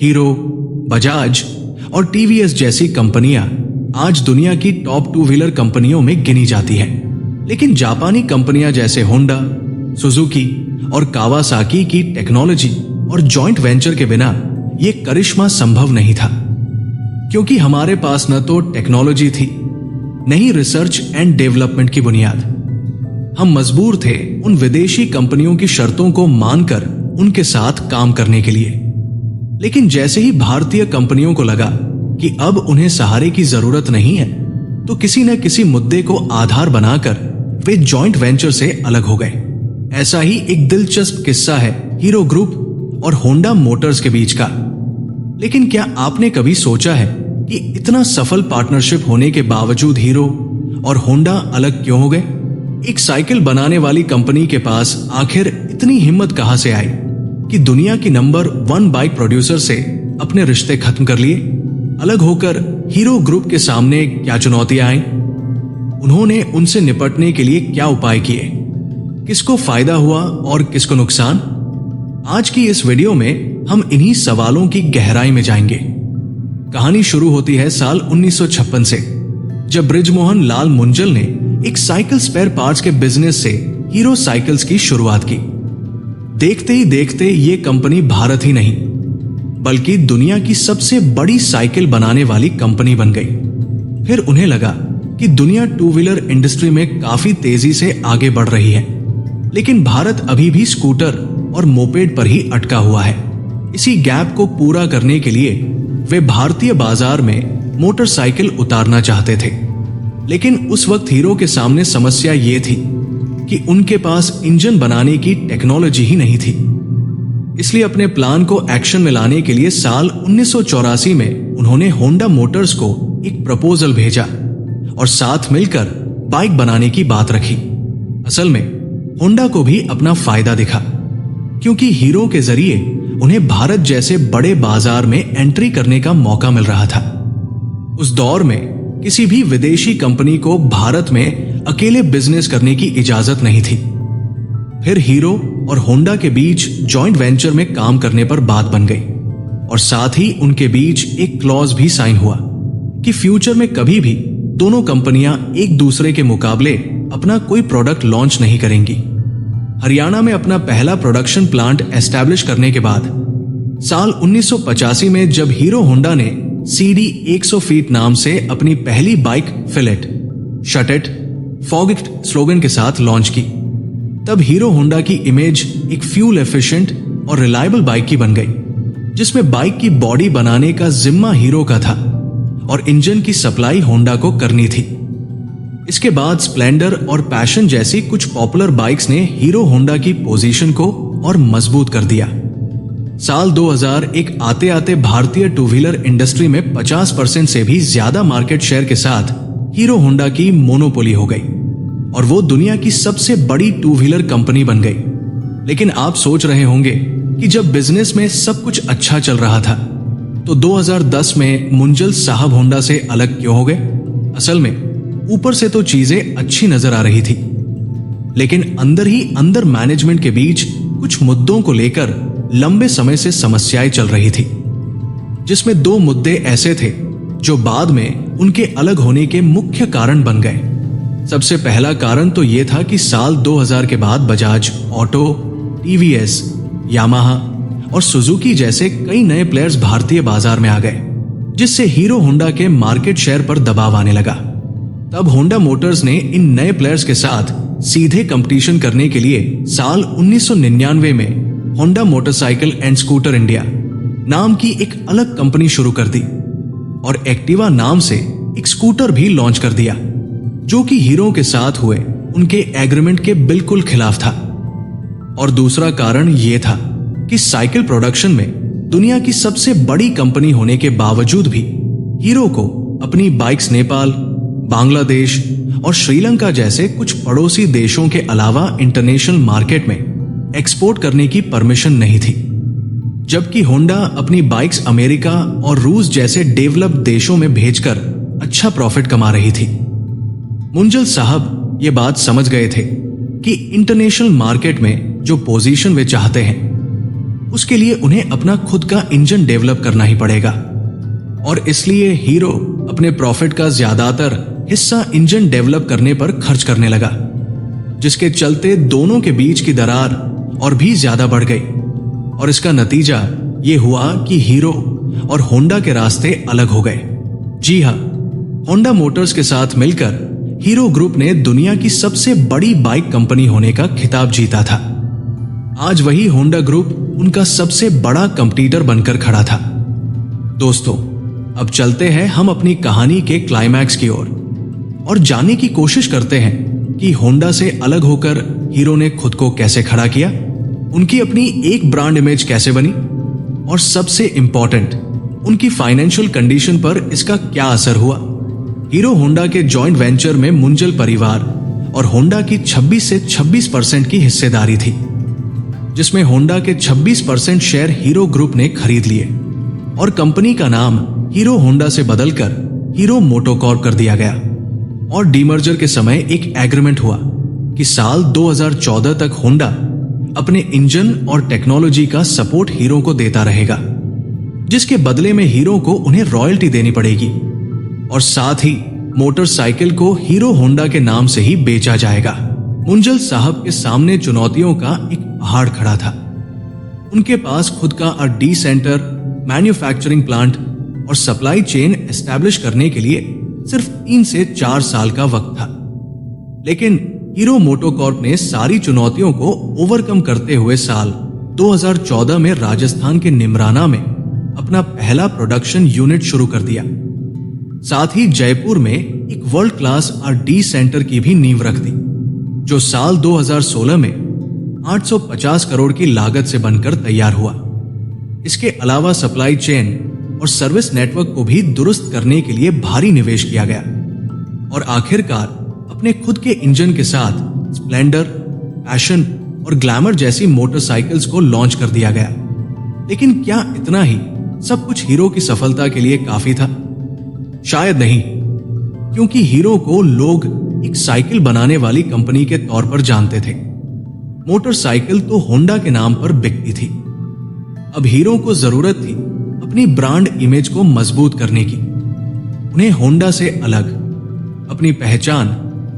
Hero, Bajaj और TVS जैसी कंपनियां आज दुनिया की टॉप टू व्हीलर कंपनियों में गिनी जाती हैं। लेकिन जापानी कंपनियां जैसे होंडा, सुजुकी और कावासाकी की टेक्नोलॉजी और जॉइंट वेंचर के बिना यह करिश्मा संभव नहीं था। क्योंकि हमारे पास न तो टेक्नोलॉजी थी, न ही रिसर्च एंड डेवलपमेंट की बुनियाद। हम मजबूर थे उन विदेशी कंपनियों की शर्तों को मानकर उनके साथ काम करने के लिए। लेकिन जैसे ही भारतीय कंपनियों को लगा कि अब उन्हें सहारे की जरूरत नहीं है, तो किसी न किसी मुद्दे को आधार बनाकर वे जॉइंट वेंचर से अलग हो गए। ऐसा ही एक दिलचस्प किस्सा है हीरो ग्रुप और होंडा मोटर्स के बीच का। लेकिन क्या आपने कभी सोचा है कि इतना सफल पार्टनरशिप होने के बावजूद हीरो और होंडा अलग क्यों हो गए? एक साइकिल बनाने वाली कंपनी के पास आखिर इतनी हिम्मत कहां से आई कि दुनिया की नंबर 1 बाइक प्रोड्यूसर से अपने रिश्ते खत्म कर लिए? अलग होकर हीरो ग्रुप के सामने क्या चुनौतियां आईं? उन्होंने उनसे निपटने के लिए क्या उपाय किए? किसको फायदा हुआ और किसको नुकसान? आज की इस वीडियो में हम इन्हीं सवालों की गहराई में जाएंगे। कहानी शुरू होती है साल 1956 से, जब बृजमोहन लाल मुंजल ने एक साइकिल स्पेयर पार्ट्स के बिजनेस से हीरो साइकिल्स की शुरुआत की। देखते ही देखते ये कंपनी भारत ही नहीं बल्कि दुनिया की सबसे बड़ी साइकिल बनाने वाली कंपनी बन गई। फिर उन्हें लगा कि दुनिया टू व्हीलर इंडस्ट्री में काफी तेजी से आगे बढ़ रही है, लेकिन भारत अभी भी स्कूटर और मोपेड पर ही अटका हुआ है। इसी गैप को पूरा करने के लिए वे भारतीय बाजार में मोटरसाइकिल उतारना चाहते थे। लेकिन उस वक्त हीरो के सामने समस्या ये थी कि उनके पास इंजन बनाने की टेक्नोलॉजी ही नहीं थी। इसलिए अपने प्लान को एक्शन में लाने के लिए साल 1984 में उन्होंने होंडा मोटर्स को एक प्रपोजल भेजा और साथ मिलकर बाइक बनाने की बात रखी। असल में होंडा को भी अपना फायदा दिखा, क्योंकि हीरो के जरिए उन्हें भारत जैसे बड़े बाजार में एंट्री करने का मौका मिल रहा था। उस दौर में किसी भी विदेशी कंपनी को भारत में अकेले बिजनेस करने की इजाजत नहीं थी। फिर हीरो और होंडा के बीच जॉइंट वेंचर में काम करने पर बात बन गई और साथ ही उनके बीच एक क्लॉज भी साइन हुआ कि फ्यूचर में कभी भी दोनों कंपनियां एक दूसरे के मुकाबले अपना कोई प्रोडक्ट लॉन्च नहीं करेंगी। हरियाणा में अपना पहला प्रोडक्शन प्लांट एस्टैब्लिश करने के बाद साल 1985 में जब हीरो होंडा ने CD 100 फीट नाम से अपनी पहली bike fill it, shut it, fog it slogan के साथ लॉन्च की, तब हीरो होंडा की इमेज एक फ्यूल एफिशिएंट और रिलायबल बाइक की बन गई, जिसमें बाइक की बॉडी बनाने का जिम्मा हीरो का था और इंजन की सप्लाई होंडा को करनी थी। इसके बाद स्प्लेंडर और पैशन जैसी कुछ पॉपुलर बाइक्स ने हीरो होंडा की पोजीशन को और मजबूत कर दिया। साल 2001 आते आते भारतीय टू व्हीलर इंडस्ट्री में 50% से भी ज्यादा मार्केट शेयर के साथ हीरो होंडा की मोनोपोली हो गई और वो दुनिया की सबसे बड़ी टू व्हीलर कंपनी बन गई। लेकिन आप सोच रहे होंगे कि जब बिजनेस में सब कुछ अच्छा चल रहा था तो 2010 में मुंजल साहब होंडा से अलग क्यों हो गए? असल में ऊपर से तो चीजें अच्छी नजर आ रही थी, लेकिन अंदर ही अंदर मैनेजमेंट के बीच कुछ मुद्दों को लेकर लंबे समय से समस्याएं चल रही थी, जिसमें 2 मुद्दे ऐसे थे जो बाद में उनके अलग होने के मुख्य कारण बन गए। सबसे पहला कारण तो यह था कि साल 2000 के बाद बजाज ऑटो, टीवीएस, यामाहा और सुजुकी जैसे कई नए प्लेयर्स भारतीय बाजार में आ गए, जिससे हीरो होंडा के मार्केट शेयर पर दबाव आने लगा। तब होंडा मोटर्स ने इन नए प्लेयर्स के साथ सीधे कंपटीशन करने के लिए साल 1999 में Honda motorcycle and scooter India नाम की एक अलग कंपनी शुरू कर दी और एक्टिवा नाम से एक स्कूटर भी लॉन्च कर दिया, जो कि हीरो के साथ हुए उनके एग्रीमेंट के बिल्कुल खिलाफ था। और दूसरा कारण यह था कि साइकिल प्रोडक्शन में दुनिया की सबसे बड़ी कंपनी होने के बावजूद भी हीरो को अपनी बाइक्स नेपाल, बांग्लादेश और श्रीलंका जैसे कुछ पड़ोसी देशों के अलावा इंटरनेशनल मार्केट में एक्सपोर्ट करने की परमिशन नहीं थी, जबकि होंडा अपनी बाइक्स अमेरिका और रूस जैसे डेवलप्ड देशों में भेजकर अच्छा प्रॉफिट कमा रही थी। मुंजल साहब ये बात समझ गए थे कि इंटरनेशनल मार्केट में जो पोजीशन वे चाहते हैं उसके लिए उन्हें अपना खुद का इंजन डेवलप करना ही पड़ेगा। और इसलिए हीरो अपने प्रॉफिट का ज्यादातर हिस्सा इंजन डेवलप करने पर खर्च करने लगा, जिसके चलते दोनों के बीच की दरार और भी ज्यादा बढ़ गई। और इसका नतीजा ये हुआ कि हीरो और होंडा के रास्ते अलग हो गए। जी हाँ, होंडा मोटर्स के साथ मिलकर हीरो ग्रुप ने दुनिया की सबसे बड़ी बाइक कंपनी होने का खिताब जीता था। आज वही होंडा ग्रुप उनका सबसे बड़ा कंपटीटर बनकर खड़ा था। दोस्तों, अब चलते हैं हम अपनी कहानी के क्लाइमैक्स की ओर और जानने की कोशिश करते हैं कि होंडा से अलग होकर हीरो ने खुद को कैसे खड़ा किया, उनकी अपनी एक ब्रांड इमेज कैसे बनी, और सबसे इंपॉर्टेंट, उनकी फाइनेंशियल कंडीशन पर इसका क्या असर हुआ। हीरो होंडा के जॉइंट वेंचर में मुंजल परिवार और होंडा की 26 से 26% की हिस्सेदारी थी, जिसमें होंडा के 26% शेयर हीरो ग्रुप ने खरीद लिए और कंपनी का नाम हीरो होंडा से बदलकर हीरो मोटोकॉर्प कर दिया गया। और डीमर्जर के समय एक एग्रीमेंट हुआ कि साल 2014 तक होंडा अपने इंजन और टेक्नोलॉजी का सपोर्ट हीरो को देता रहेगा, जिसके बदले में हीरो को उन्हें रॉयल्टी देनी पड़ेगी और साथ ही मोटरसाइकिल को हीरो होंडा के नाम से ही बेचा जाएगा। मुंजल साहब के सामने चुनौतियों का एक पहाड़ खड़ा था। उनके पास खुद का R&D सेंटर, मैन्युफैक्चरिंग प्लांट और सप्लाई चेन एस्टैब्लिश करने के लिए सिर्फ 3 से 4 साल का वक्त था। लेकिन हीरो मोटोकॉर्प ने सारी चुनौतियों को ओवरकम करते हुए साल 2014 में राजस्थान के निमराना में अपना पहला प्रोडक्शन यूनिट शुरू कर दिया। साथ ही जयपुर में एक वर्ल्ड क्लास R&D सेंटर की भी नींव रख दी, जो साल 2016 में 850 करोड़ की लागत से बनकर तैयार हुआ। इसके अलावा सप्लाई चेन और सर्विस नेटवर्क को भी दुरुस्त करने के लिए भारी निवेश किया गया और आखिरकार अपने खुद के इंजन के साथ स्प्लेंडर, पैशन और ग्लैमर जैसी मोटरसाइकिल्स को लॉन्च कर दिया गया। लेकिन क्या इतना ही सब कुछ हीरो की सफलता के लिए काफी था? शायद नहीं, क्योंकि हीरो को लोग एक साइकिल बनाने वाली कंपनी के तौर पर जानते थे। मोटरसाइकिल तो होंडा के नाम पर बिकती थी। अब हीरो को जरूरत थी अपनी ब्रांड इमेज को मजबूत करने की। उन्हें होंडा से अलग अपनी पहचान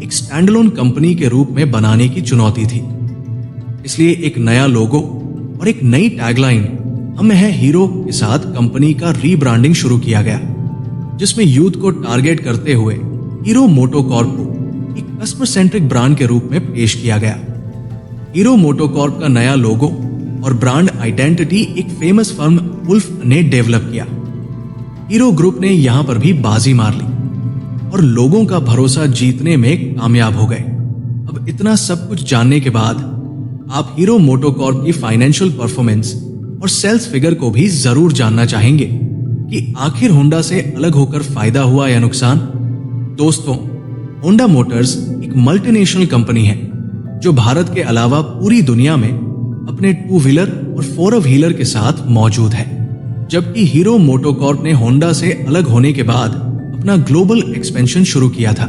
एक स्टैंडअलोन कंपनी के रूप में बनाने की चुनौती थी। इसलिए एक नया लोगो और एक नई टैगलाइन हम है हीरो के साथ कंपनी का रीब्रांडिंग शुरू किया गया, जिसमें यूथ को टारगेट करते हुए हीरो मोटोकॉर्प को एक कस्टमर सेंट्रिक ब्रांड के रूप में पेश किया गया। हीरो मोटोकॉर्प का नया लोगो और ब्रांड आइडेंटिटी एक फेमस फर्म वुल्फ ने डेवलप किया। हीरो ग्रुप ने यहां पर भी बाजी मार ली और लोगों का भरोसा जीतने में कामयाब हो गए। अब इतना सब कुछ जानने के बाद आप हीरो मोटोकॉर्प की फाइनेंशियल परफॉर्मेंस और सेल्स फिगर को भी जरूर जानना चाहेंगे कि आखिर होंडा से अलग होकर फायदा हुआ या नुकसान। दोस्तों, होंडा मोटर्स एक मल्टीनेशनल कंपनी है जो भारत के अलावा पूरी दुनिया में अपने 2 व्हीलर और 4 व्हीलर के साथ मौजूद है। जबकि हीरो मोटोकॉर्प ने होंडा से अलग होने के बाद अपना ग्लोबल एक्सपेंशन शुरू किया था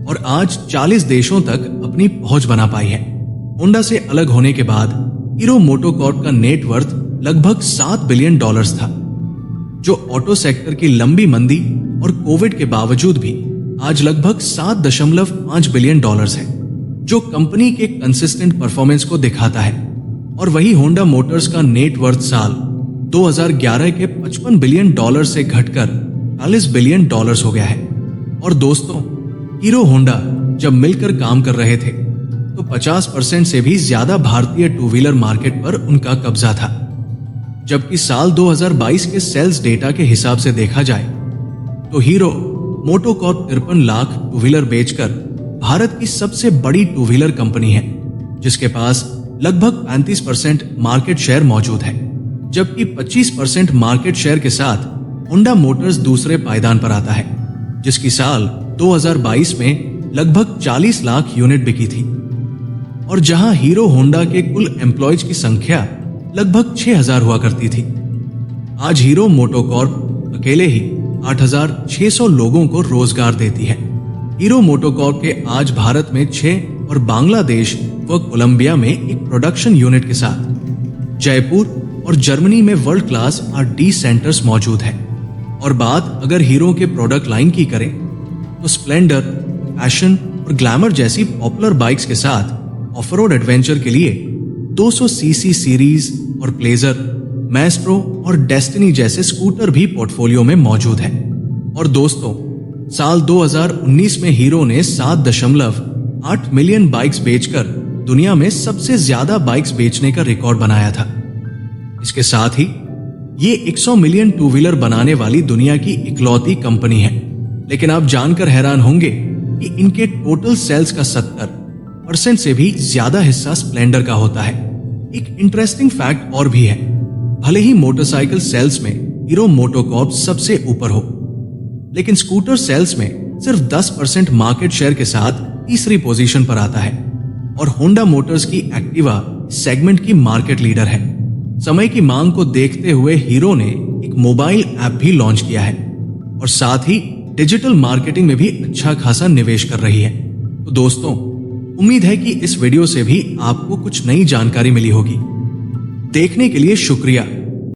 और आज 40 देशों तक अपनी पहुंच बना पाई है। होंडा से अलग होने के बाद हीरो मोटोकॉर्प का नेट वर्थ लगभग $7 बिलियन था, जो ऑटो सेक्टर की लंबी मंदी और कोविड के बावजूद भी आज लगभग $7.5 बिलियन है, जो कंपनी के कंसिस्टेंट परफॉर्मेंस को दिखाता है। और वही होंडा मोटर्स का नेट वर्थ साल 2011 के $55 बिलियन से घटकर $40 बिलियन हो गया है। और दोस्तों, हीरो होंडा जब मिलकर काम कर रहे थे तो 50% से भी ज्यादा भारतीय 2 व्हीलर मार्केट पर उनका कब्जा था। जबकि साल 2022 के सेल्स डेटा के हिसाब से देखा जाए तो हीरो मोटोकॉर्प 53 लाख 2 व्हीलर बेचकर भारत की सबसे बड़ी 2 व्हीलर कंपनी है, जिसके पास लगभग 35% मार्केट शेयर मौजूद है। जबकि 25% मार्केट शेयर के साथ होंडा मोटर्स दूसरे पायदान पर आता है, जिसकी साल 2022 में लगभग 40 लाख यूनिट बिकी थी। और जहां हीरो होंडा के कुल एम्प्लॉयज की संख्या लगभग 6000 हुआ करती थी, आज हीरो मोटोकॉर्प अकेले ही 8600 लोगों को रोजगार देती है। हीरो मोटोकॉर्प के आज भारत में 6 और बांग्लादेश व कोलंबिया में एक प्रोडक्शन यूनिट के साथ जयपुर और जर्मनी में वर्ल्ड क्लास R&D सेंटर्स मौजूद है। और बात अगर हीरो के प्रोडक्ट लाइन की करें तो स्प्लेंडर, पैशन और ग्लैमर जैसी पॉपुलर बाइक्स के साथ ऑफ रोड एडवेंचर के लिए 200 सीसी सीरीज और प्लेजर, मैस्ट्रो और डेस्टिनी जैसे स्कूटर भी पोर्टफोलियो में मौजूद है। और दोस्तों, साल 2019 में हीरो ने 7.8 मिलियन बाइक्स बेचकर दुनिया में सबसे ज्यादा बाइक्स बेचने का रिकॉर्ड बनाया था। इसके साथ ही ये 100 मिलियन टू व्हीलर बनाने वाली दुनिया की इकलौती कंपनी है। लेकिन आप जानकर हैरान होंगे कि इनके टोटल सेल्स का 70% से भी ज्यादा हिस्सा स्प्लेंडर का होता है। एक इंटरेस्टिंग फैक्ट और भी है, भले ही मोटरसाइकिल सेल्स में हीरो मोटोकॉर्प सबसे ऊपर हो, लेकिन स्कूटर सेल्स में सिर्फ 10% मार्केट शेयर के साथ तीसरी पोजीशन पर आता है। और होंडा मोटर्स की एक्टिवा सेगमेंट की मार्केट लीडर है। समय की मांग को देखते हुए हीरो ने एक मोबाइल ऐप भी लॉन्च किया है और साथ ही डिजिटल मार्केटिंग में भी अच्छा खासा निवेश कर रही है। तो दोस्तों, उम्मीद है कि इस वीडियो से भी आपको कुछ नई जानकारी मिली होगी। देखने के लिए शुक्रिया।